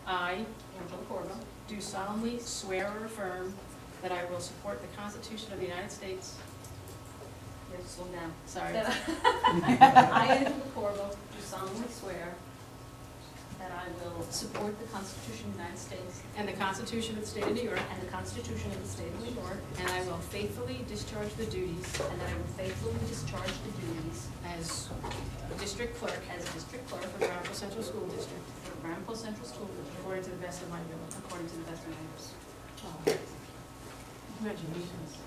I, Angela Corvo, do solemnly swear or affirm that I will support the Constitution of the United States. You have to slow down. Sorry. I, Angela Corvo, do solemnly swear that I will support the Constitution of the United States And the Constitution of the State of New York. and the Constitution of the State of New York, And I will faithfully discharge the duties and that I will faithfully discharge the duties as district clerk as district clerk for the Rampo Central School District for the Rampo Central School District according to the best of my ability. according to the best of my ability. Congratulations.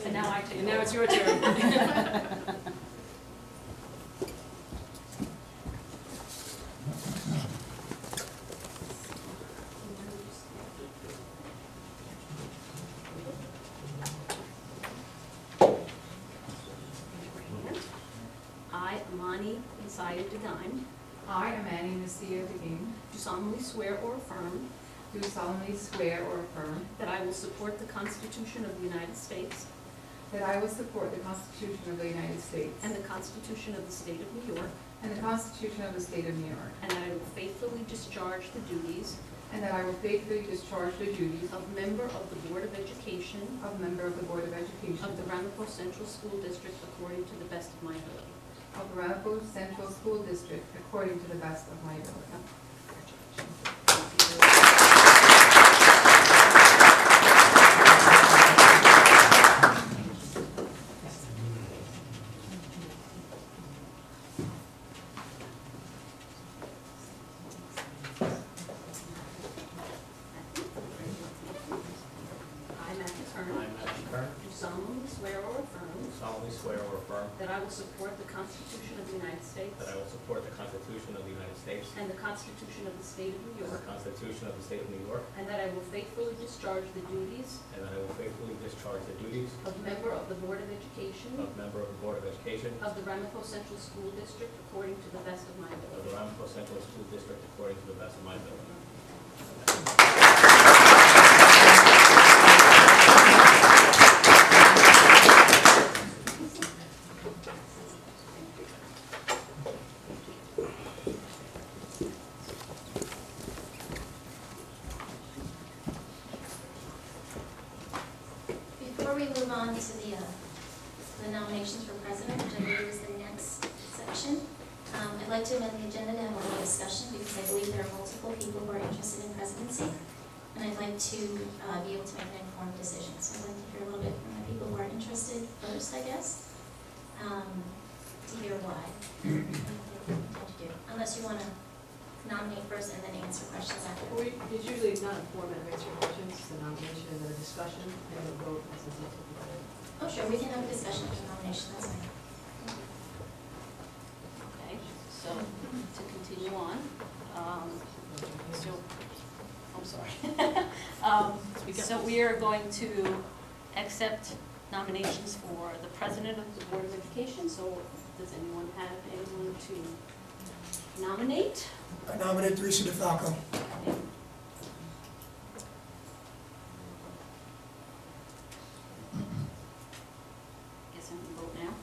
And now I take And now it's your turn. I, Amani Messiah Degine, I, Amani Messiah Begin, do solemnly swear or affirm do solemnly swear or affirm that I will support the Constitution of the United States that I will support the Constitution of the United States and the Constitution of the State of New York, and the Constitution of the State of New York, and that I will faithfully discharge the duties and that I will faithfully discharge the duties of member of the Board of Education of member of the Board of Education of the Ramapo Central School District according to the best of my ability. of the Ramapo Central School District according to the best of my ability. Do solemnly swear or affirm that I will support the Constitution of the United States that I will support the Constitution of the United States and the Constitution of the State of New and the York, Constitution of the State of New York, and that I will faithfully discharge the duties and that I will faithfully discharge the duties of member of the Board of Education of member of the Board of Education of the Ramapo Central School District according to the best of my of ability. the Ramapo Central School District according to the best of my ability. Before we move on to the nominations for president, which I believe is the next section, I'd like to amend the agenda to have a little discussion because I believe there are multiple people who are interested in presidency, and I'd like to be able to make an informed decision. So I'd like to hear a little bit from the people who are interested first, I guess, to hear why. What you intend to do, unless you want to nominate first and then answer questions after. It's usually not a format of answering questions, it's a nomination and then a discussion and a vote. Oh, sure, we can have a discussion after nomination, that's fine. Okay, so to continue on, I'm sorry. So we are going to accept nominations for the president of the Board of Education. So does anyone have anyone to nominate? I nominate Teresa DeFalco. Guess I'm gonna vote now.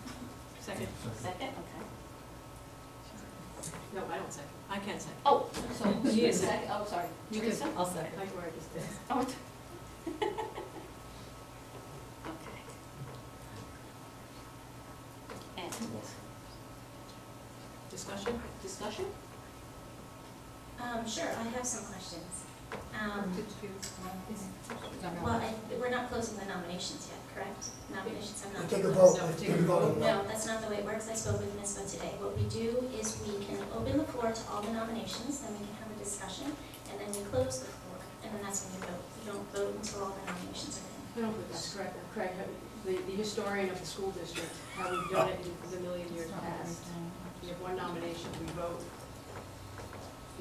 Second. Second, okay. No, I don't second. I can't second. Oh, so You you can second, oh, sorry. Teresa? I'll second. I already just did. Oh, okay. And Discussion? discussion? Sure, I have some questions. Well, we're not closing the nominations yet, correct? Nominations have not Take been a closed. vote, take a vote. No, that's not the way it works. I spoke with NISBA today. What we do is we can open the floor to all the nominations, then we can have a discussion, and then we close the floor, and then that's when we vote. We don't vote until all the nominations are in. I don't think that's correct. Craig, the historian of the school district, how we've done it in the million years past. We have one nomination, we vote.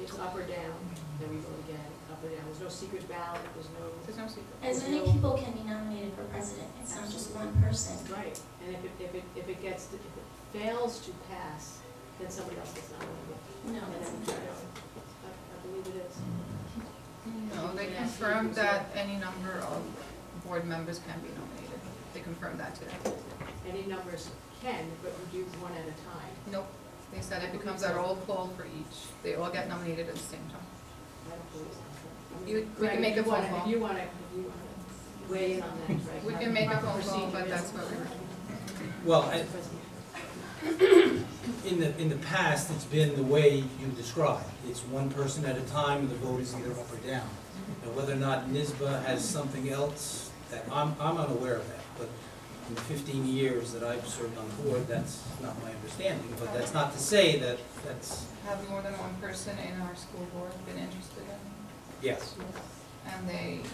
It's up or down, then we vote again, up or down. There's no secret ballot, there's no secret. As many people can be nominated for president. It's not just one person. Right, and if it fails to pass, then somebody else gets nominated. No, that's not true. I believe it is. No, they confirmed that any number of board members can be nominated. They confirmed that today. any numbers can, but you do one at a time. Nope, they said it becomes a roll call for each. They all get nominated at the same time. I don't believe so. We Greg, can make a if you phone wanna- call. If you wanna weigh in on that, Greg. We how- can make a how the phone call, procedure but is. that's what we were doing. Well, in the past, it's been the way you described. It's one person at a time, and the vote is either up or down. Now, whether or not NISBA has something else, that I'm unaware of that, but in the 15 years that I've served on the board, that's not my understanding. But that's not to say that that's, Have more than one person in our school board been interested in? yes. And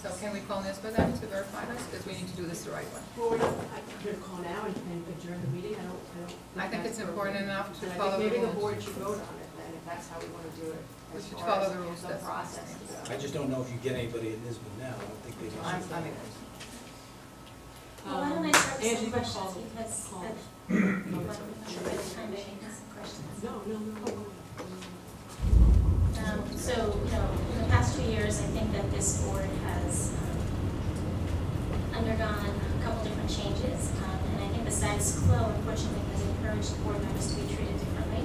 so can we call NISBA then to verify this? Because we need to do this the right way. Well, we're not, I'm gonna call now and adjourn the meeting, I don't. I think it's that's important appropriate. enough to And I follow think the maybe the rules. board should vote on it then, if that's how we wanna do it. We as should far follow as the rules, The that's- process to go. I just don't know if you get anybody at NISBA now. I don't think they I'm, want to. I mean, Well, why don't I start with Angie, some you can call- questions, because call. by the time I have some questions. No. So, in the past 2 years, I think that this board has undergone a couple different changes. And I think the status quo, unfortunately, has encouraged board members to be treated differently.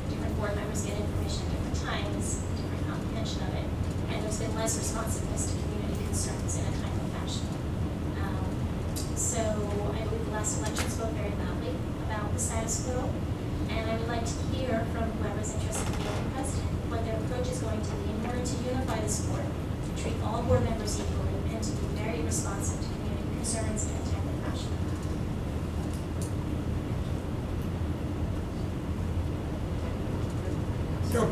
Different board members get information at different times, different comprehension of it. And there's been less responsiveness to community concerns in a timely fashion. So I believe the last election spoke very loudly about the status quo. And I would like to hear from whoever's interested in being president, what their approach is going to be in order to unify this board, to treat all board members equally, and to be very responsive to community concerns in a timely fashion. Go.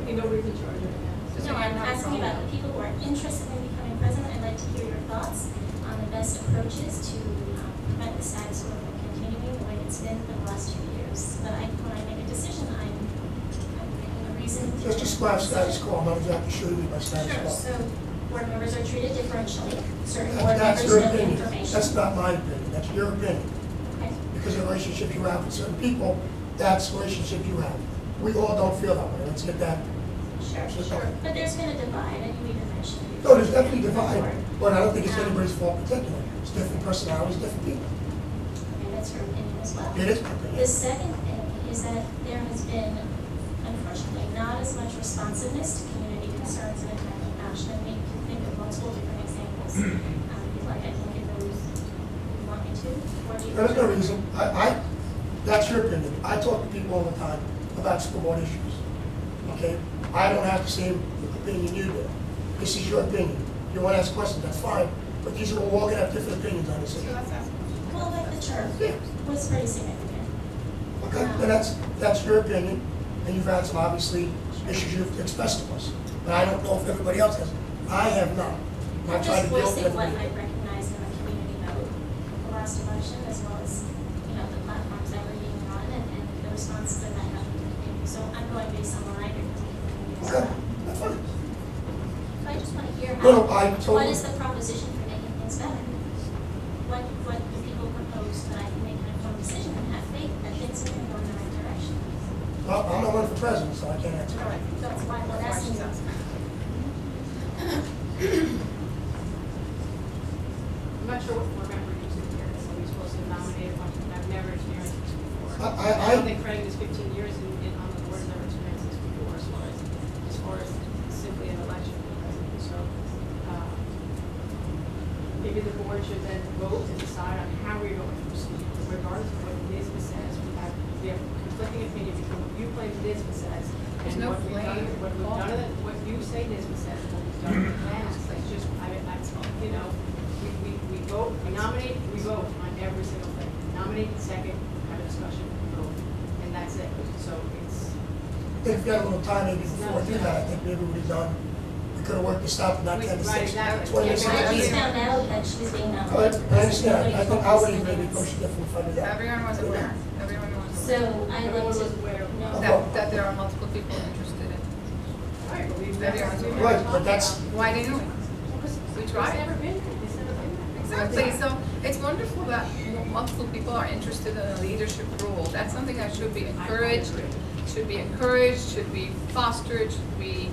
Nobody's in charge of it. No, I'm asking about the people who are interested in becoming president. I'd like to hear your thoughts on the best approaches to prevent the status quo from continuing the way it's been for the last 2 years. So that when I make a decision, I'm making a reason. Just describe status quo, I'm not exactly sure you mean by status Sure, quo. so board members are treated differentially. Certain board That's members your know the opinion, information. that's not my opinion, that's your opinion. Okay. Because of the relationship you have with certain people, that's the relationship you have. We all don't feel that way, let's get that. Sure. But there's been a divide, and you even mentioned it. No, there's definitely a divide, but I don't think it's anybody's fault in particular. It's different personalities, different people. Okay, that's your opinion as well. It is my opinion. The second thing is that there has been, unfortunately, not as much responsiveness to community concerns in a timely fashion. And we can think of multiple different examples. If you'd like, I can give those if you want me to, or do you? There's no reason, that's your opinion. I talk to people all the time about school board issues, okay? I don't have the same opinion you do. This is your opinion. You want to ask questions, that's fine, but these are all going to have different opinions on this so issue. let's ask. Well, like the term Yeah. was pretty significant. Okay, and that's your opinion, and you've had some obviously issues you've expressed to us. But I don't know if everybody else has. I have not. And I'm I've tried just to deal with voicing what everybody. I recognize in the community vote the last election, as well as, the platforms that were being run and the response that I have from the community. So I'm going based on what I hear from the community as Okay, well. that's fine. So I just want to hear No, how, I what totally, is the proposition for making things better? What do people propose that I can make an informed decision and have faith that things are going to go in the right direction? well, I'm not running for president, so I can't answer. All right, that's why I'm asking you. I'm not sure what board member you said here, so we're supposed to nominate a bunch of, I've never experienced this before. I don't think Craig is 15 years on the board, never experienced this before as far as simply an election for president. So, maybe the board should then vote to decide on how we're going to proceed, regardless of what NISBA says. We have conflicting opinion between what you claim NISBA says and There's no what we've done, blame. what you say NISBA says and what we've done in the past. It's just, we vote, we nominate, we vote on every single thing. Nominate, second, have a discussion, vote, and that's it. So it's, If we had a little time maybe before we do that, I think maybe we'd done, we could have worked this out, not 10 to 6, Right, exactly. 20 to I 6. just found out that she was being I nominated. understand, I think I would Nobody maybe told push us. it different from that. Everyone was aware, everyone was So aware. I'd everyone like was to aware of know. That there are multiple people interested in. Right, but we've Everyone's never aware. Right, but that's, Why didn't we? We It's tried. never been, it's never been that. Exactly, so it's wonderful that multiple people are interested in a leadership role. That's something that should be encouraged, should be fostered, should be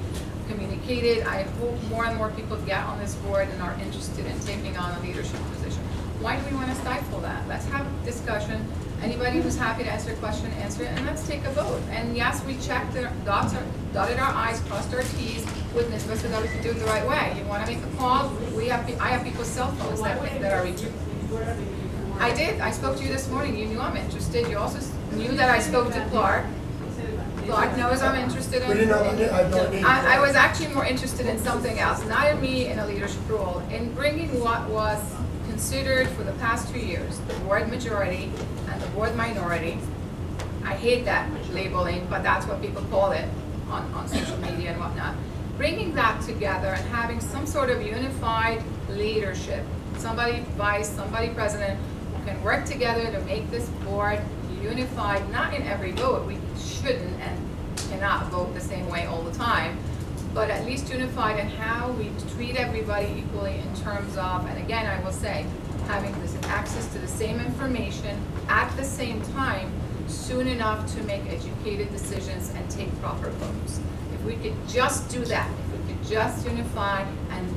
communicated. I hope more and more people get on this board and are interested in taking on a leadership position. Why do we want to stifle that? Let's have a discussion. Anybody who's happy to answer a question, answer it, and let's take a vote. And yes, we checked the dots, dotted our I's, crossed our T's with NISBA so that we can do it the right way. You want to make a call? I have people's cell phones that are reaching. I did. I spoke to you this morning. You knew I'm interested. You also knew that I spoke to Clark. Clark knows I'm interested in. I was actually more interested in something else, not in me in a leadership role, in bringing what was considered for the past 2 years, the board majority and the board minority. I hate that labeling, but that's what people call it on social media and whatnot. Bringing that together and having some sort of unified leadership, somebody vice, somebody president, who can work together to make this board unified, not in every vote. We shouldn't and cannot vote the same way all the time, but at least unified in how we treat everybody equally in terms of, and again, I will say, having this access to the same information at the same time soon enough to make educated decisions and take proper votes. If we could just do that, if we could just unify and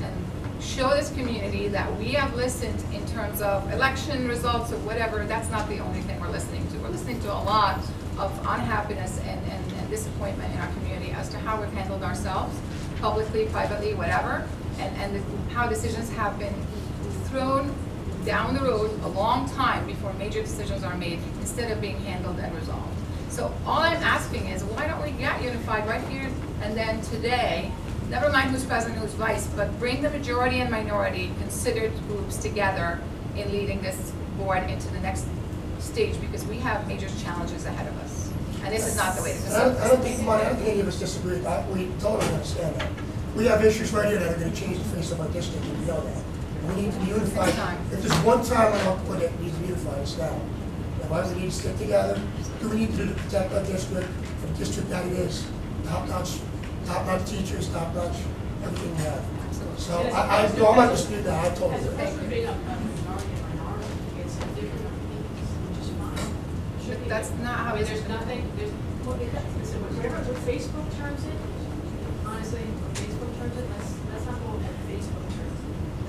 show this community that we have listened in terms of election results or whatever, that's not the only thing we're listening to. We're listening to a lot of unhappiness and disappointment in our community as to how we've handled ourselves, publicly, privately, whatever, and how decisions have been thrown down the road a long time before major decisions are made instead of being handled and resolved. So all I'm asking is, why don't we get unified right here and then today, never mind who's president, who's vice, but bring the majority and minority considered groups together in leading this board into the next stage, because we have major challenges ahead of us. And this is not the way to go. I don't think any of us disagree. We totally understand that. We have issues right here that are going to change the face of our district, and we know that. And we need to be unified. If there's one time I don't put it, we need to be unified, it's now. And why do we need to stick together? What do we need to do to protect our district, the district that it is? Top-notch teachers, top-notch everything we have. So I'm not disputing that. I totally agree. That's not how it's. There's nothing, whatever Facebook terms it, honestly, when Facebook terms it, let's not go at Facebook terms.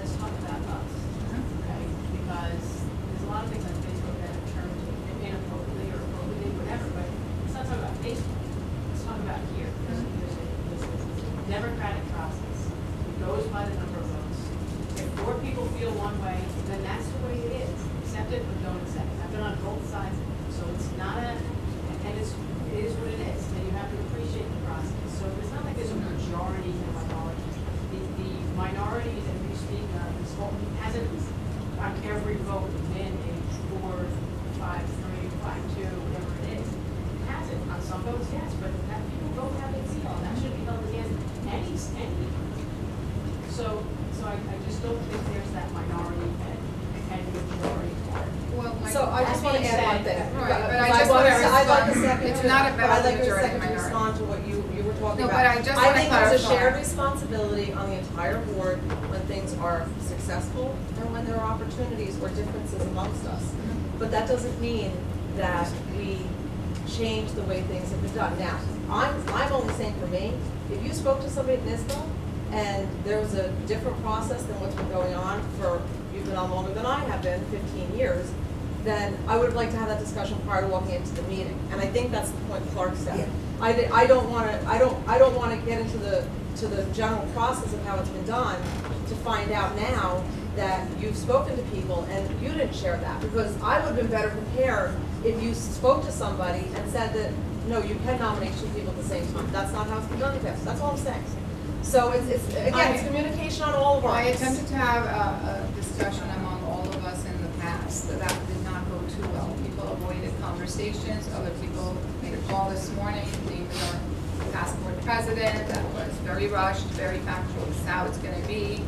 Let's talk about us, okay? Because there's a lot of things on Facebook that are termed inappropriately or appropriately, whatever, but let's not talk about Facebook. Let's talk about here. There's a democratic process. It goes by the number of votes. If 4 people feel one way, then that's the way it is. Accept it or don't accept it. I've been on both sides. So it's not and it is what it is, and you have to appreciate the process. So it's not like there's a majority and a minority. The minority that we speak of hasn't on every vote been a 4, 5, 3, 5, 2, whatever it is. It hasn't. On some votes, yes, but that people vote have a seal, and that should be held against any. So I just don't think there's that minority and majority part. Well, so I just want to add one thing. Right, but I just want to respond. I'd like a second. It's not about but I'd like the a majority second to minority. respond to what you were talking No, about. but I just want to think there's a clarify. shared responsibility on the entire board when things are successful and when there are opportunities or differences amongst us. But that doesn't mean that we change the way things have been done. Now, I'm only saying for me, if you spoke to somebody at NISBA and there was a different process than what's been going on for, you've been on longer than I have been, 15 years, then I would have liked to have that discussion prior to walking into the meeting. And I think that's the point Clark said. Yeah. I don't want to get into the general process of how it's been done to find out now that you've spoken to people and you didn't share that, because I would have been better prepared if you spoke to somebody and said that no, you can nominate 2 people at the same time. That's not how it's been done in the past. That's all I'm saying. So it's communication on all of our I ends. attempted to have a discussion among all of us in the past, but that did not go too well. People avoided conversations. Other people made a call this morning, namely our past board president, that was very rushed, very factual. This is how it's going to be.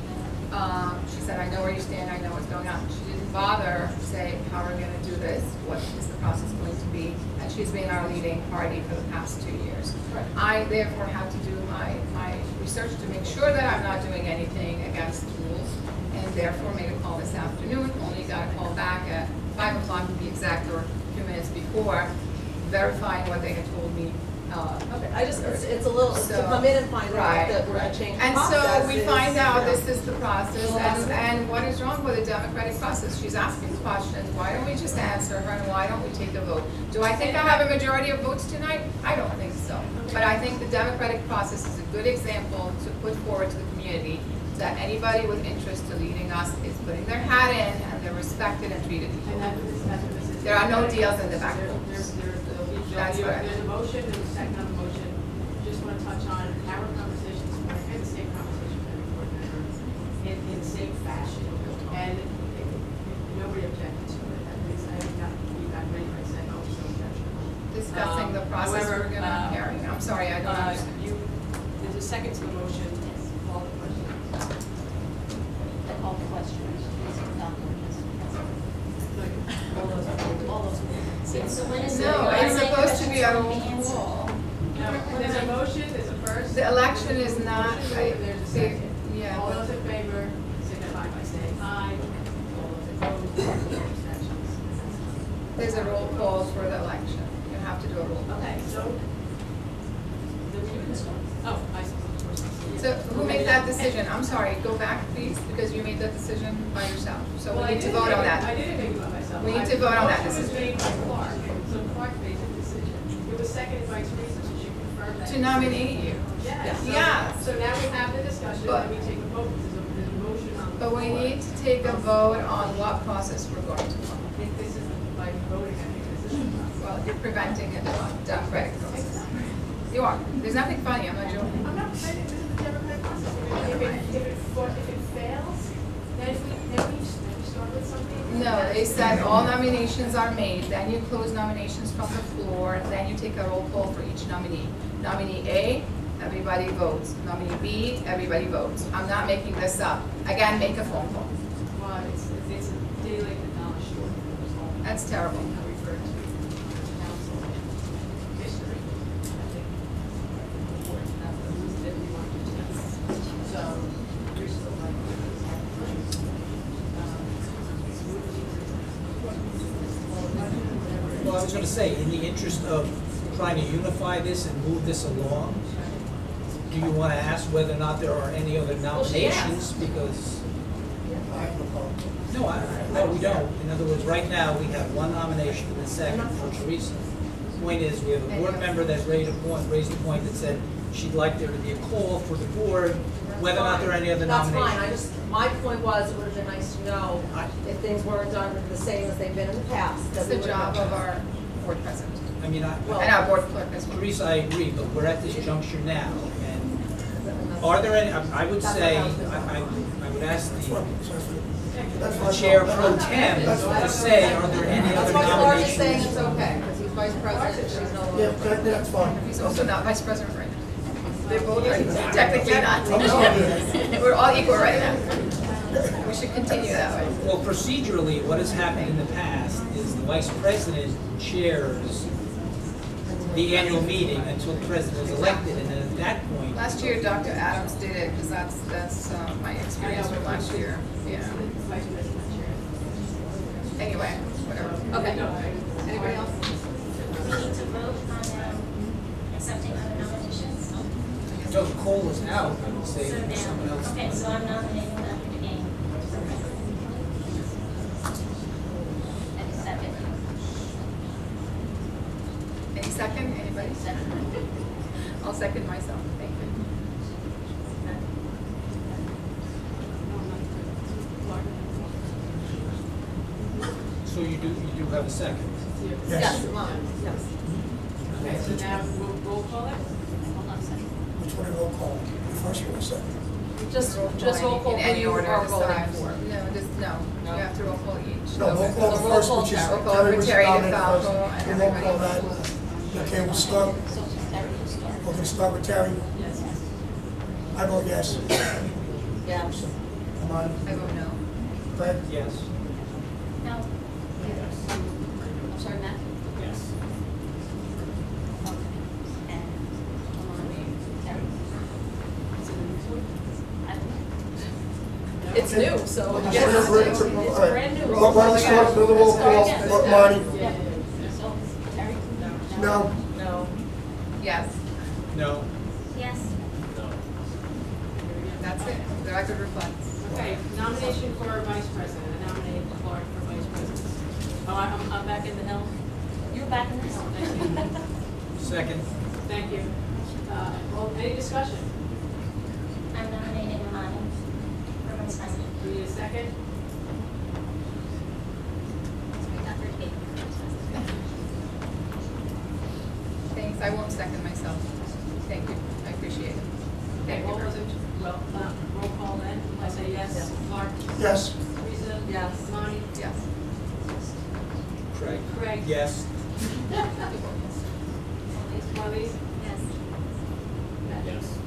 She said, I know where you stand, I know what's going on. She didn't bother to say, how are we going to do this? What is the process going to be? And she's been our leading party for the past 2 years. Right. I therefore have to do my research to make sure that I'm not doing anything against the rules, and therefore made a call this afternoon. Only got a call back at 5 o'clock to be exact, or a few minutes before, verifying what they had told me Okay, it's a little, to So, come in and find out right, that we're right. changing And process so we is, find out you know, this is the process, and what is wrong with the democratic process? She's asking questions, why don't we just answer her, and why don't we take a vote? Do I think I have a majority of votes tonight? I don't think so. But I think the democratic process is a good example to put forward to the community, that anybody with interest to leading us is putting their hat in, and they're respected and treated equally. And that's what this is. There are no deals in the back room. That's correct. There's a motion, there's a second on the motion. Just want to touch on our conversations, and the same conversation with every board member in the same fashion. And nobody objected to it, at least I haven't gotten feedback from anybody saying, oh, so objectionable. Discussing the process However, we're gonna carry. I'm sorry, I don't understand. There's a second to the motion, call the question. The call the question. All those. So when is the No, it's online supposed to be a questions roll going to be answered? call. There's a motion, there's a first. The election is not, There's a second. yeah, All but those in favor, signify by saying aye. All those opposed, no abstentions. there's a roll call for the election. You have to do a roll call. Okay, so. Then we can start. Oh, I suppose. So who made that decision? I'm sorry, go back please, because you made that decision by yourself. So Well, we need to vote on I that. didn't make it by myself. We need to vote on that The motion was decision. made by Clark, so Clark made the decision. It was seconded by Teresa, so she confirmed that. To nominate you. Yes. So- Yes. So now we have the discussion, But- and we take a vote, there's a motion on the But we floor. need to take a vote on what process we're going to I follow. think this is like voting, I think this is. Well, you're preventing it from democratic process. You are. There's nothing funny, I'm not joking. I'm not saying this is the democratic process. If it fails, then we start with something. No, they said all nominations are made, then you close nominations from the floor, then you take a roll call for each nominee. Nominee A, everybody votes. Nominee B, everybody votes. I'm not making this up. Again, make a phone call. Well, it's a daily knowledge short. That's terrible. I refer to council history. I think important that everyone understands. So, there's still like. Well, I was gonna say, in the interest of trying to unify this and move this along, do you wanna ask whether or not there are any other nominations? Because, I have no problem. no, we don't. In other words, right now, we have one nomination and a second for Teresa. Point is, we have a board member that's raised a point that said she'd like there to be a call for the board, whether or not there are any other That's nominations. fine, my point was, it would have been nice to know if things weren't done the same as they've been in the past. It's the job of our board president. I mean, And our board clerk as well. Teresa, I agree, but we're at this juncture now, and are there any, I would say, I would ask That's the fine. That's fine. Chair Pro Tem to say, are there any That's other why Clark is saying it's nominations? okay, because he's vice president, she's no Yeah, longer. that's fine. He's also not vice president right now. They're both are technically not. I'm sorry. We're all equal right now. We should continue that way. Well, procedurally, what has happened in the past is the vice president chairs the annual meeting until the president is elected, and then at that point, Last year, Dr. Adams did it, because that's my experience from last year. Yeah. Vice President Chair. Anyway, whatever. Okay, No, anybody else? We need to vote on accepting other nominations. until the call is out, I would say, So for someone now, else. okay, so I'm nominating Dr. DeGane. And second. Any second, anybody? I'll second myself, thank you. So you do have a second? Yes. Yes. Okay, so now we'll roll call it? Hold on a second. Which one do we call? The first one or second? Just roll call In who any you order are of voting size. for. No, you have to roll call each. No, we'll call the So roll first, call which is Roll call Terry for was Terry nominated DeFalco first. and We'll roll call everybody. that. Okay, we'll start, So Terry will start. we're gonna start with Terry. Yes. I vote yes. Yeah. Come on, I vote no. Fred? Yes. No, I'm sorry, Matt? Yes. Okay. And Terry? I don't know. It's new, so. We're just- yes. all right. brand new. Why don't we start with the roll call, Start again. Marty? Yeah. So, Terry? No, No. Yes, No. Yes. No. that's it. The record reflects. Okay, nomination for vice president. I nominate Clark for vice president. Oh, I'm back in the helm? You're back in the house. Thank you. Second. Thank you. Well, any discussion? I'm nominating Amani for vice president. Do we need a second? Thanks, I won't second myself. Thank you, I appreciate it. Okay, Thank you. what was it? Well, roll call then. I say yes. Clark? Yes. Teresa? Yes. Lonnie? Yes. Craig. Craig? Yes. Marlies? Yes. Yes.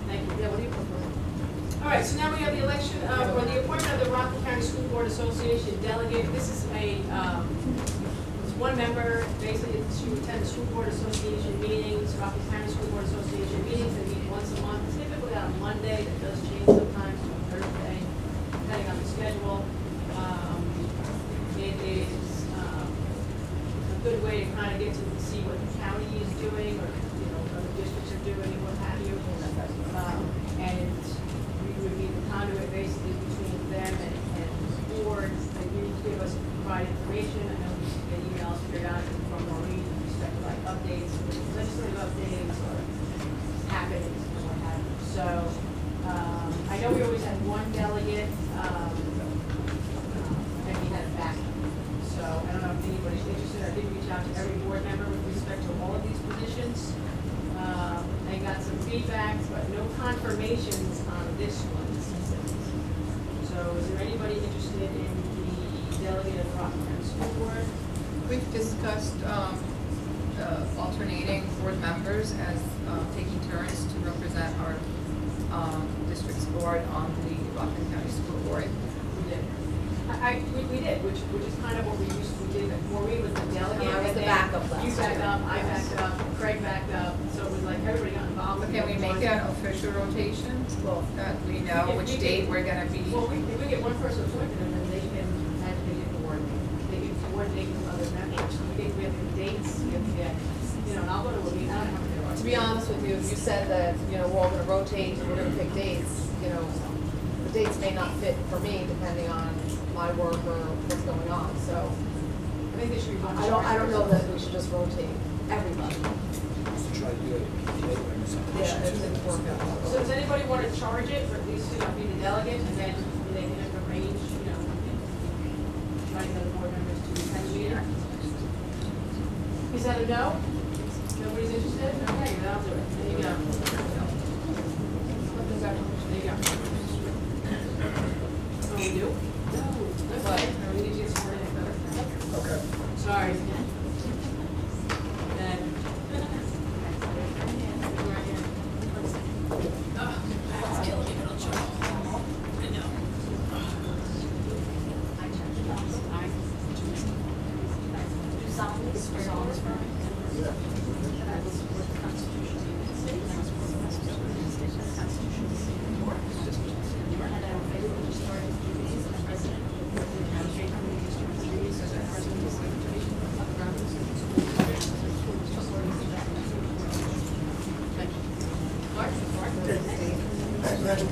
Thank you. Yeah, what do you prefer? All right, so now we have the election of, or the appointment of the Rockland County School Board Association delegate. This is a, it's one member, basically to attend the School Board Association meetings, Rockland County School Board Association meetings. They meet once a month, typically on a Monday. That does change sometimes on a Thursday, depending on the schedule. It is a good way to kind of get to see what the county is doing, or, you know, other districts are doing, and what have you. And we would be the conduit basically between them and the board. They need to give us, provide information. I know we get emails periodically from Maureen with respect to like updates, legislative updates, or happenings, and what have you. So, I know we always had one delegate, and we had a backup. So I don't know if anybody's interested. I did reach out to every board member with respect to all of these positions. I got some feedback, but no confirmations on this one. So is there anybody interested in the delegate of Rockland County School Board? We've discussed alternating board members as taking turns to represent our district's board on the Rockland County School Board. We did. We did, which is kind of what we used to do. Maureen was the delegate. And I was the then backup last You backed year. up, I backed up, Craig backed up, so it was like everybody got involved. But can we make it an official rotation? Well, That we know which date we're gonna be. Well, if we get one person appointed, and then they can coordinate. They can coordinate with other members. We have the dates, we have to get, you know, and I'll go to a meeting, I don't have to go. to be honest with you, if you said that, you know, we're all gonna rotate and we're gonna pick dates, you know, the dates may not fit for me depending on my work or what's going on, so I think they should be one. I don't know that we should just rotate everybody. Try to do it. Yeah, it didn't work out. So does anybody want to charge it, or at least, you know, be the delegate, and then they can arrange, you know, try to get the board members to attend the meeting? Is that a no? Nobody's interested? Okay, then I'll do it. There you go. There you go. Oh, we do? No. Okay. We need to get sworn in better. Okay. Sorry. Then. That's killing me, little Joe. I know. Do solemnly swear to Yeah. that I will support the Constitution of the United States and I will support the Constitution of the United States and the Constitution of the State of New York. And I will faithfully discharge the duties as president of the Board of Education of the District of Duties as a president of the Secretary of the Rockland School District. Thank you. Clark? Thank you, Angela.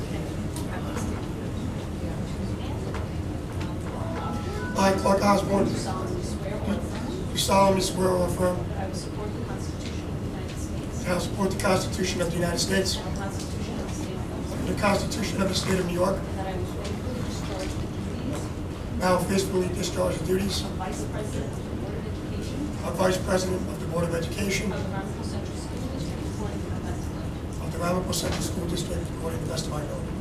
I, Clark Osborne, Do solemnly swear or affirm do solemnly swear or affirm that I will support the Constitution of the United States that I will support the Constitution of the United States and the Constitution of the State of New York. and the Constitution of the State of New York, And that I will faithfully discharge the duties and I will faithfully discharge the duties of Vice President of the Board of Education of Vice President of the Board of Education of the Rockland Central School District according to the best of my ability. of the Ramapo Central School District according to the best of my ability.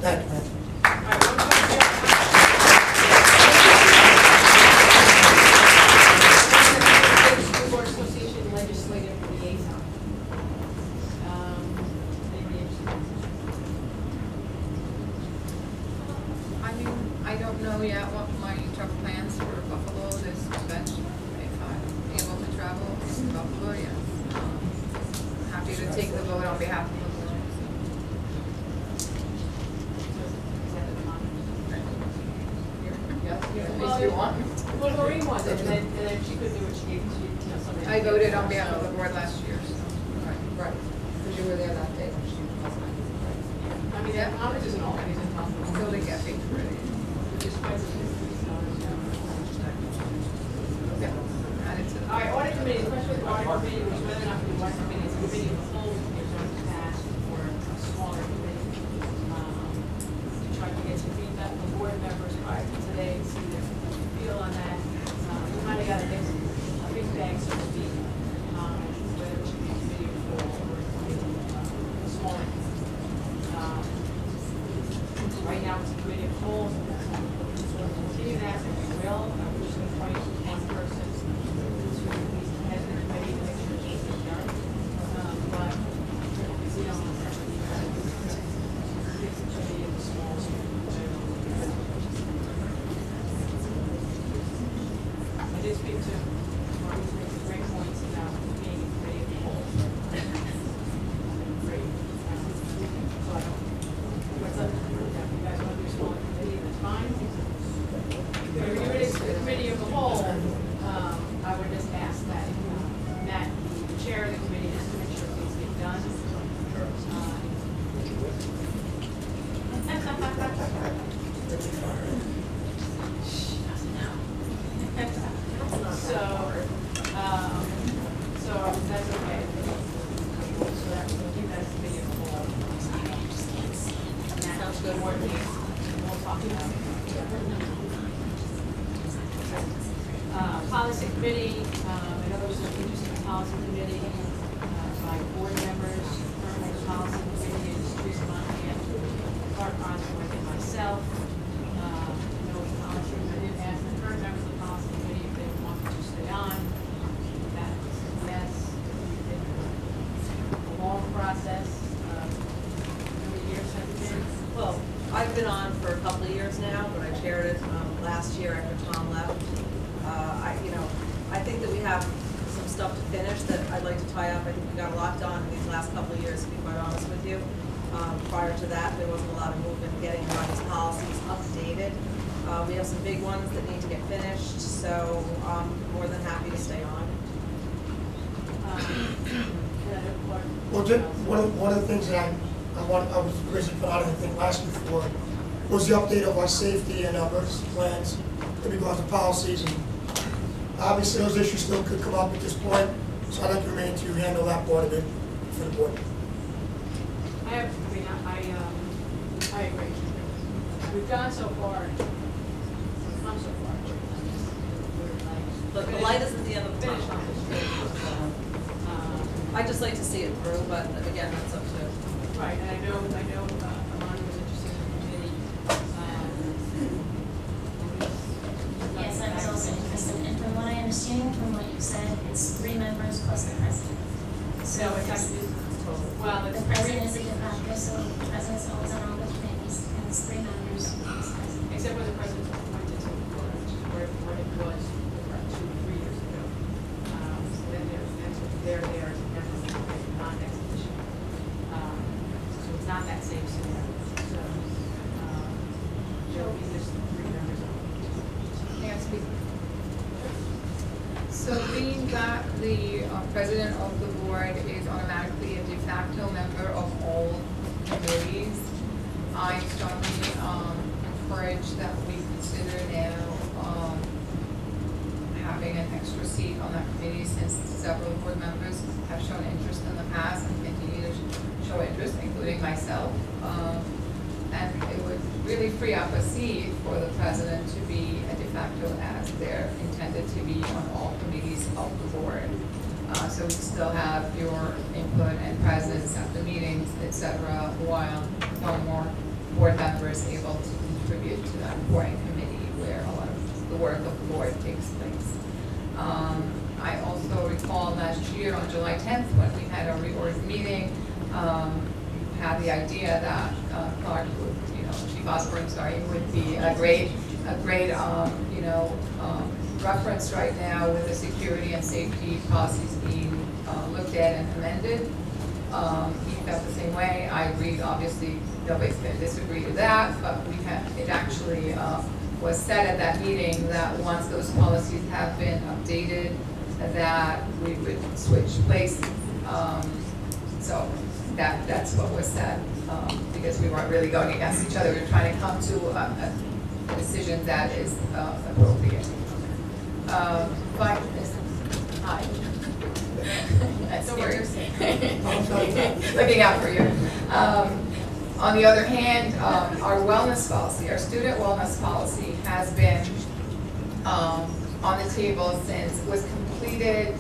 Thank you, Angela. All right, one question. School Board Association Legislative Liaison. Anybody interested? I mean, I don't know yet what my truck plans for Buffalo this convention. If I'm able to travel to Buffalo, yeah. Happy to take the vote on behalf of the board. Yeah, Well, if you want. Well, Maureen was, that's And good. then she could do what she gave, somebody. I voted on behalf of the board last year, so, right, because you were there that day when she was on. I mean, that Thomas isn't all, he's in Thomas. Until they get paid for it. Which is president. Yeah, add it to the. All right, audit committee, the question with the audit committee was whether or not the audit committee is a committee of the whole, is going to pass or a smaller committee. To try to get some feedback from board members prior to today, to see their feel on that. We kind of got a big bag, so to speak, whether it should be a committee of the whole or a committee, a smaller. Right now, it's a committee of the whole, so we'll continue that, and we will. We're just going to appoint one person to head the committee to make sure it's done. But we don't have to be it's a committee of the small. I did speak to Mark, who's making great points about being a committee of the whole. Great. So I don't, what's up? If you guys want to do a smaller committee, that's fine. If it is the committee of the whole, I would just ask that, Matt, the chair of the committee, just to make sure things get done. So that's okay. So that, we'll keep that as committee of the whole. And that sounds good, board meeting, and we'll talk about it. Policy committee, I know there was some interest in the policy committee by board members. Currently, the policy committee is Teresa Monahan, Clark Osborne, and myself. No policy committee, asked the current members of the policy committee if they want to stay on. That is a yes. A long process. Every year, secretary. Well, I've been on for a couple of years now, but I chaired it last year after Tom left. I think that we have some stuff to finish that I'd like to tie up. I think we got a lot done in these last couple of years, to be quite honest with you. Prior to that, there wasn't a lot of movement getting these policies updated. We have some big ones that need to get finished, so I'm more than happy to stay on. Well, one of the things that I was originally put out, I think, last year for, was the update of our safety and our emergency plans in regards to policies. And obviously, those issues still could come up at this point, so I'd like to remain to handle that part of it for the board. I agree. We've gone so far, we've come so far. But the light is at the end of the Finish tunnel. on this. I'd just like to see it through, but again, that's up to. Right, and I know, Amanda was interested in the committee. Yes, I was also interested, and from what I understand, from what you said, it's 3 members plus the president. So it's actually, well, The it's president is a de facto, so the president's always on all the committees, and it's 3 members plus the president. except when the president appointed to the board, which is where it was 2 or 3 years ago. So then they're there, not ex officio. So it's not that same scenario. So, there'll be just 3 members on. May I speak? So being that the president of the board is automatically a de facto member of all committees, I strongly encourage that we consider now having an extra seat on that committee, since several board members have shown interest in the past and continue to show interest, including myself. And it would really free up a seat for the president to be a de facto, as they're intended to be on all committees of the board. So we still have your input and presence at the meetings, et cetera, while one more board member is able to contribute to that important committee where a lot of the work of the board takes place. I also recall last year on July 10th, when we had our reorg meeting, had the idea that Clark would, Chief Osborne, would be a great, reference right now with the security and safety policies being looked at and amended. He felt the same way. I agreed. Obviously, nobody's going to disagree to that, but it actually was said at that meeting that once those policies have been updated, that we would switch places. So that's what was said, because we weren't really going against each other. We were trying to come to a decision that is appropriate. But, hi. That's scary. Looking out for you. On the other hand, our wellness policy, our student wellness policy has been on the table since it was completed,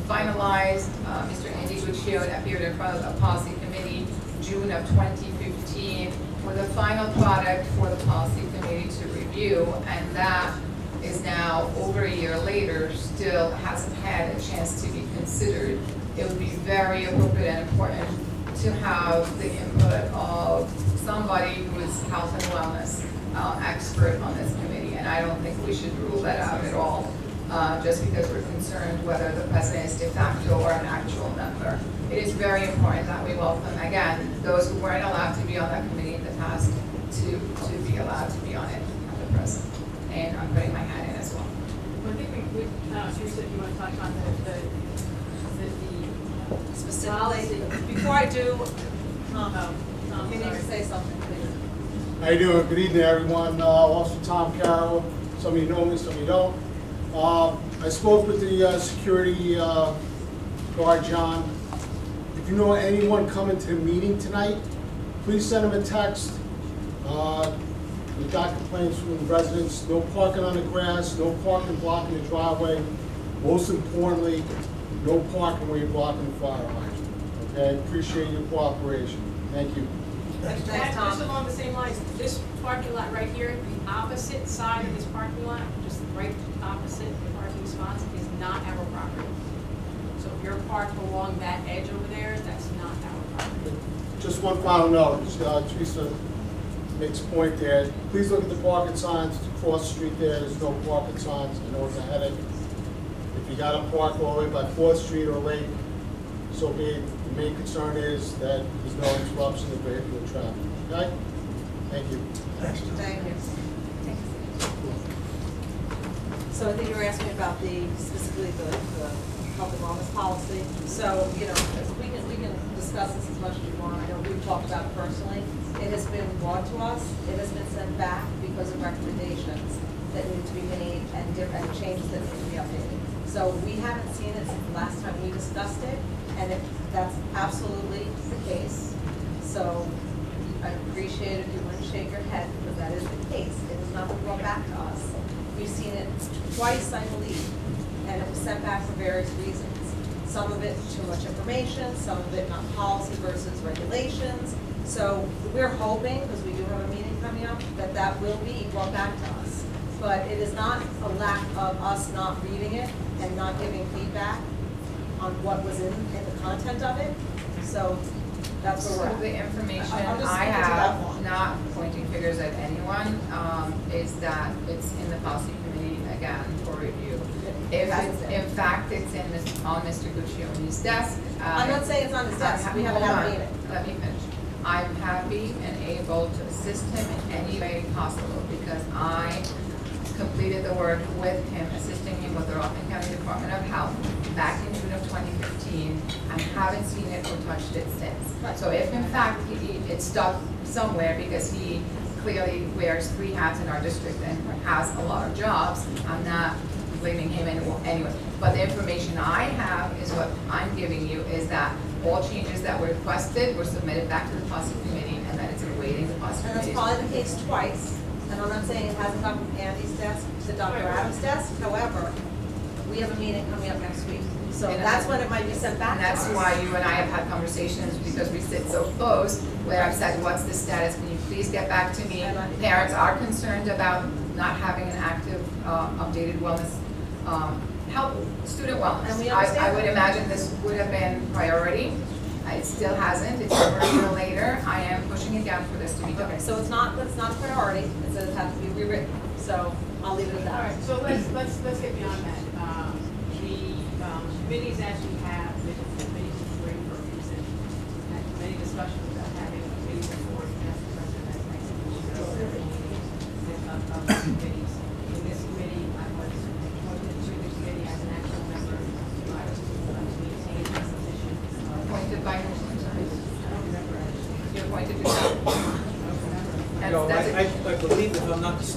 finalized. Mr. Andy Guccione appeared in front of the policy committee June of 2015 with a final product for the policy committee to review, and that is now over a year later, still hasn't had a chance to be considered. It would be very appropriate and important to have the input of somebody who is health and wellness expert on this committee, and I don't think we should rule that out at all, just because we're concerned whether the president is de facto or an actual member. It is very important that we welcome, again, those who weren't allowed to be on that committee in the past to be allowed to be on it at the present. And I'm putting my hand in as well. Well, I think Teresa, if you want to talk about the Specifically, policy. before I do, Tom, you need to say something, please. How you doing? Good evening, everyone. Officer Tom Carroll. Some of you know me, some of you don't. I spoke with the security guard, John. If you know anyone coming to the meeting tonight, please send them a text. We got complaints from the residents. No parking on the grass, no parking blocking the driveway. Most importantly, no parking where you're blocking the fire hydrant. Okay? Appreciate your cooperation. Thank you. Thanks, Just Tom. along the same lines, this parking lot right here, the opposite side of this parking lot, just right opposite the parking spots, is not our property. So if you're parked along that edge over there, that's not our property. Just one final note. Teresa makes a point there. Please look at the parking signs across the street there. There's no parking signs. I know it's a headache. If you got to park all the way by 4th Street or Lake, so be it. The main concern is that there's no interruption of vehicular traffic. Okay? Thank you. Thank you. So I think you were asking about specifically the health and wellness policy. So, you know, we can discuss this as much as you want. I know we've talked about it personally. It has been brought to us. It has been sent back because of recommendations that need to be made and different changes that need to be updated. So we haven't seen it since the last time we discussed it, and that's absolutely the case. So I appreciate if you wouldn't shake your head, because that is the case. It has not been brought back to us. We've seen it twice, I believe, and it was sent back for various reasons. Some of it too much information, some of it not policy versus regulations. So we're hoping, because we do have a meeting coming up, that that will be brought back to us. But it is not a lack of us not reading it and not giving feedback on what was in the content of it. So that's where we're So at. the information I'll just I stick to that have, one. not pointing fingers at anyone, is that it's in the policy committee again for review. If it's, in fact, it's on Mr. Guccione's desk. I'm not saying it's on his desk. We haven't Hold had a on. meeting. Let me finish. I'm happy and able to assist him in any way possible because I completed the work with him, assisting him with the Rockland County Department of Health back in June of 2015. I haven't seen it or touched it since. So if in fact it's stuck somewhere because he clearly wears 3 hats in our district and has a lot of jobs, I'm not blaming him anyway. But the information I have is what I'm giving you is that all changes that were requested were submitted back to the policy committee and that it's awaiting the policy And that's committee. probably the case twice, and I'm not saying it hasn't come from Andy's desk to Dr. Adams' desk. However, we have a meeting coming up next week. So And that's when it might be sent back And to us. that's why you and I have had conversations, because we sit so close, where I've said, what's the status, can you please get back to me? Parents are concerned about not having an active, updated wellness, student wellness. And we I understand would that. imagine this would have been priority. It still hasn't, it's over a year later. I am pushing it down for this to be done. Okay, so that's not a priority. It says it has to be rewritten. So I'll leave it at All that. right, so let's get beyond that. The committees that you have, the committees are great for a reason. Had many discussions about having a committee report, and that's the president, that's next week, of the committees.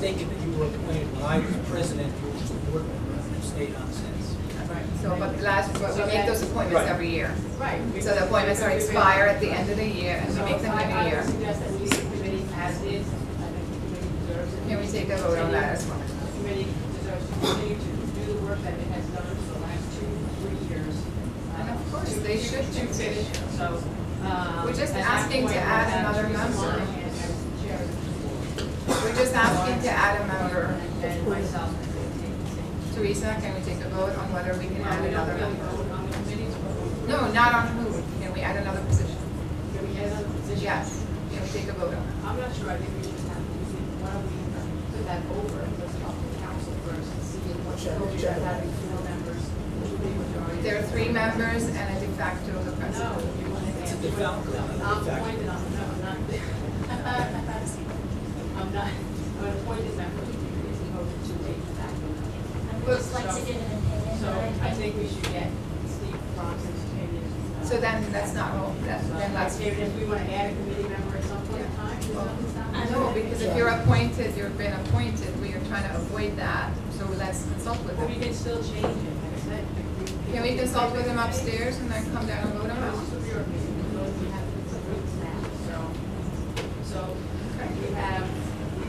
mistaken that you were appointed when I was president, you were just a board member, and you stayed on since. Right. So, but we make those appointments Right. every year. Right. So the appointments are expire at the end of the year, and we make them every I year. would suggest that we, the committee as is, I think the committee deserves it. Can we take a vote on that as well? The committee deserves to continue to do the work that it has done for the last 2-3 years. And of course, they should To finish, so. We're just at that asking to point, add we'll have another Teresa member. Monahan as chair of the board. We're just asking to add a member. And myself as the same. Teresa, can we take a vote on whether we can add We don't another really member? vote on the committees, but we. No, not on who. Can we add another position? Can we get another position? Yes. Can we take a vote on that? I'm not sure, I think we should have, why don't we put that over, let's talk to the council first and see what's Check, appropriate, check. having 4 members, which would be majority. There are 3 members and a de facto the No, president. you want to It's a add. de facto, not a de I'm facto. appointed, no, I'm not. I'm not, I'm an appointed member, as opposed to a de facto member. I would just like to give an opinion, So but I think we should get Steve Bronson's opinion. So then that's not, then that's. David, if we want to add a committee member at some point in time, is that No, because if you're appointed, you've been appointed, we are trying to avoid that, so let's consult with But we them. can still change it, like I said. Can we consult with them upstairs and then come down and vote on it? So, we have,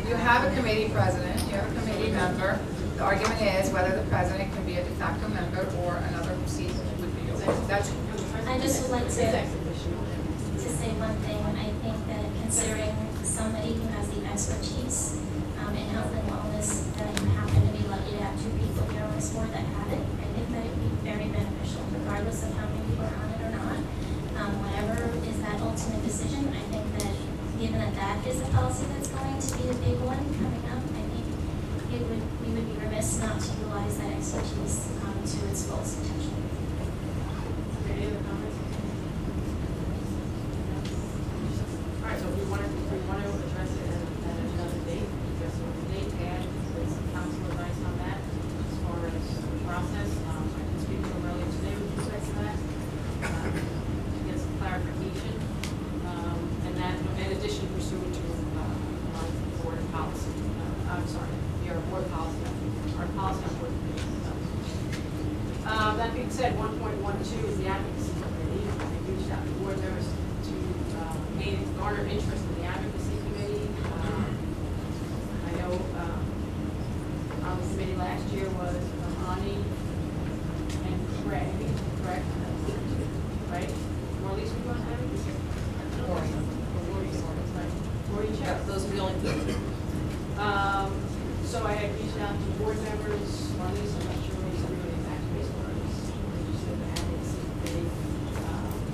You have a committee president, you have a committee member. The argument is whether the president can be a de facto member or another seat would be open. That's, I just would like it's to ex officio. say one thing. I think that considering somebody who has the expertise in health and wellness, that you happen to be lucky to have 2 people here on this board that have it, I think that it'd be very beneficial, regardless of how many people are on it or not. Whatever is that ultimate decision, I think that given that that is a policy that's going to be the big one coming up, I think we would be remiss not to utilize that expertise to its fullest potential. Any other comments? All right, so if we want to address it at another date, address it on the date, add some council advice on that as far as the process. I can speak to them earlier today with respect to that, to get some clarification. And that, in addition, pursuant to our board policy, I'm sorry, your board policy, our policy on board committees. That being said, 1.12 is the advocacy committee. I reached out to board members to garner interest in the advocacy committee. I know on the committee last year was Ani and Craig, correct? Right? Marlies, we want advocacy? Lori, Yeah, those are the only two. So I had reached out to board members, Marlies, I'm not sure what he's really back to his words. He just said the advocacy committee,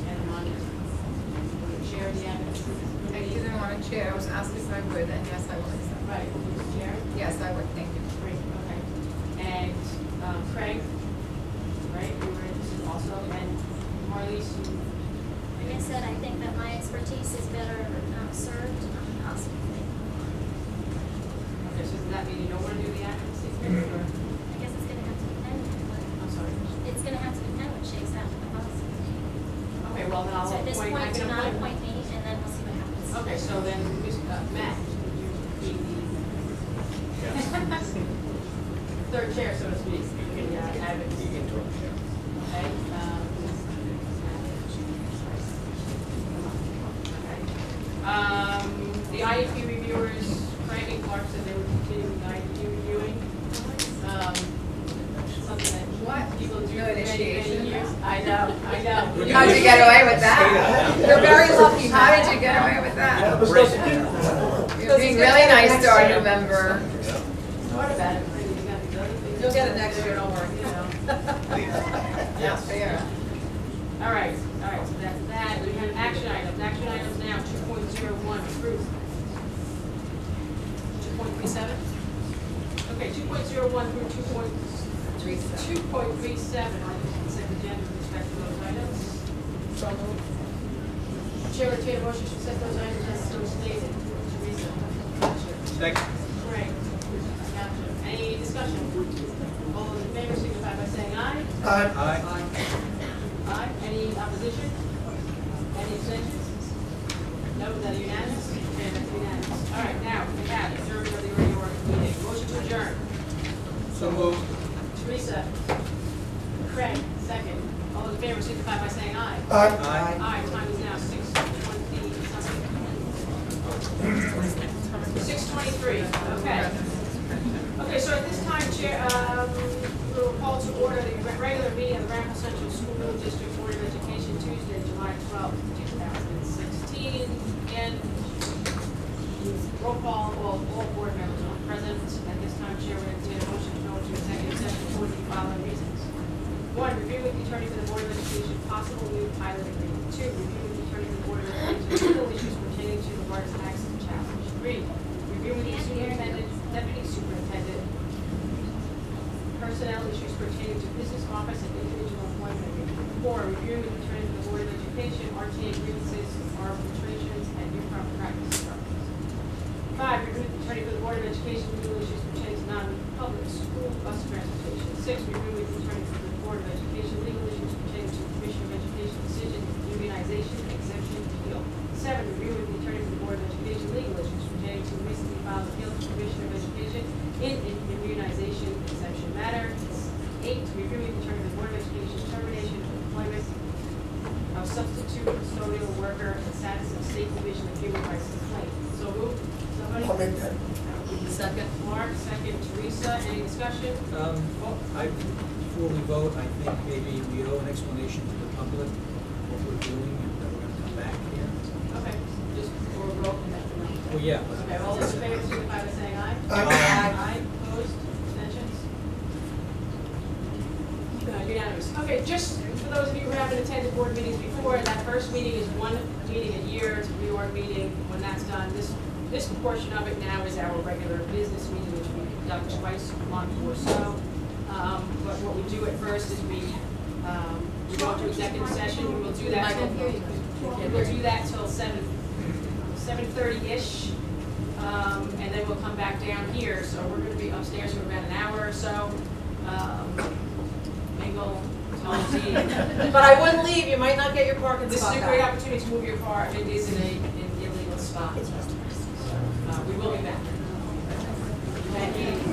and Amanda, want to chair the advocacy I committee? didn't want to chair, I was asked if I would, and yes, I would. Right, who's chair? Yes, I would, thank you. Great, okay. And Craig, right, you were interested also, and Marlies, you? Like I said, I think that my expertise is better served on the policy committee. Okay, so does that mean you don't want to do the advocacy committee, or? I guess it's gonna have to depend on what, I'm sorry. it's gonna have to depend what shakes out with the policy committee. Okay, well, then I'll So at this appoint, I point, do can not appoint. appoint me, and then we'll see what happens. Okay, so then, Matt, would you be the third chair, so to speak, for the advocacy? Okay, the IEP reviewers, Frank and Clark said they would continue with the IEP reviewing. Something that people do No for many, many initiation. years. I know. How did you get away with that? You're very lucky. How did you get away with that? You're being really nice to our new member. Thought about it, but you got these other things. You'll get it next year, don't worry. You know. Yeah, fair. All right, so that's that. We have action items now, 2.01, approve. 2.37? Okay, 2.01 through 2.37 on the consent agenda with respect to those items. So moved. Chair will take a motion to set those items as so stated. Teresa? Gotcha. Second. Frank? Gotcha. Any discussion? All those in favor signify by saying aye. Aye. Aye. Aye. Any opposition? Any abstentions? No, is that unanimous? Okay, that's unanimous. All right, now, we have adjournment of the reorg meeting. So moved. Teresa. Craig, second. All those in favor signify by saying aye. Aye. Aye. Aye, time is now 6:20 something. 6:23, okay. Okay, so at this time, Chair, we'll call to order the regular meeting of the Ramapo Central School District Board of Education Tuesday, July 12, 2016. And roll call, all board members are present. At this time, Chair, would entertain a motion to go into executive session for the following reasons. 1, review with the attorney for the Board of Education possible new pilot agreement. 2, review with the attorney for the Board of Education legal issues pertaining to the Water Tax Challenge. 3, review with the superintendent, deputy superintendent, personnel issues pertaining to business office and individual employment agreement. 4, review with the attorney for the Board of Education, RTA grievances, arbitrations, and new practice instructions. 5, review with the attorney for the Board of Education legal issues pertaining to non-public school bus transportation. 6, review with the attorney for the Board of Education legal issues pertaining to the Commission of Education decision, unionization, exemption, appeal. 7, review with the attorney for the Board of Education legal issues pertaining to recently filed appeal to the Commission of Education in immunization exemption matter. 8, review with the attorney for the Board of Education termination of employment of substitute custodial worker and status of state division of human rights complaint. So moved. Somebody? I'll make that. Second. Mark, second. Teresa, any discussion? Before we vote, I think maybe we owe an explanation to the public what we're doing and that we're gonna come back here. Okay, just for a roll and that's enough. Well, yeah. Okay, all those in favor, signify by saying aye. Aye. Aye, opposed, abstentions? Unanimous. Okay, just for those of you who haven't attended board meetings before, that first meeting is one meeting a year, it's a reorg meeting. When that's done, this portion of it now is our regular business meeting, which we conduct twice a month or so. But what we do at first is we go into executive session, we will do that. We'll do that till 7:30-ish, and then we'll come back down here. So we're going to be upstairs for about an hour or so. Mingle, talk, tea. But I wouldn't leave, you might not get your parking This is spot a great back. opportunity to move your car if it is in an illegal spot. So, we will be back. Thank you.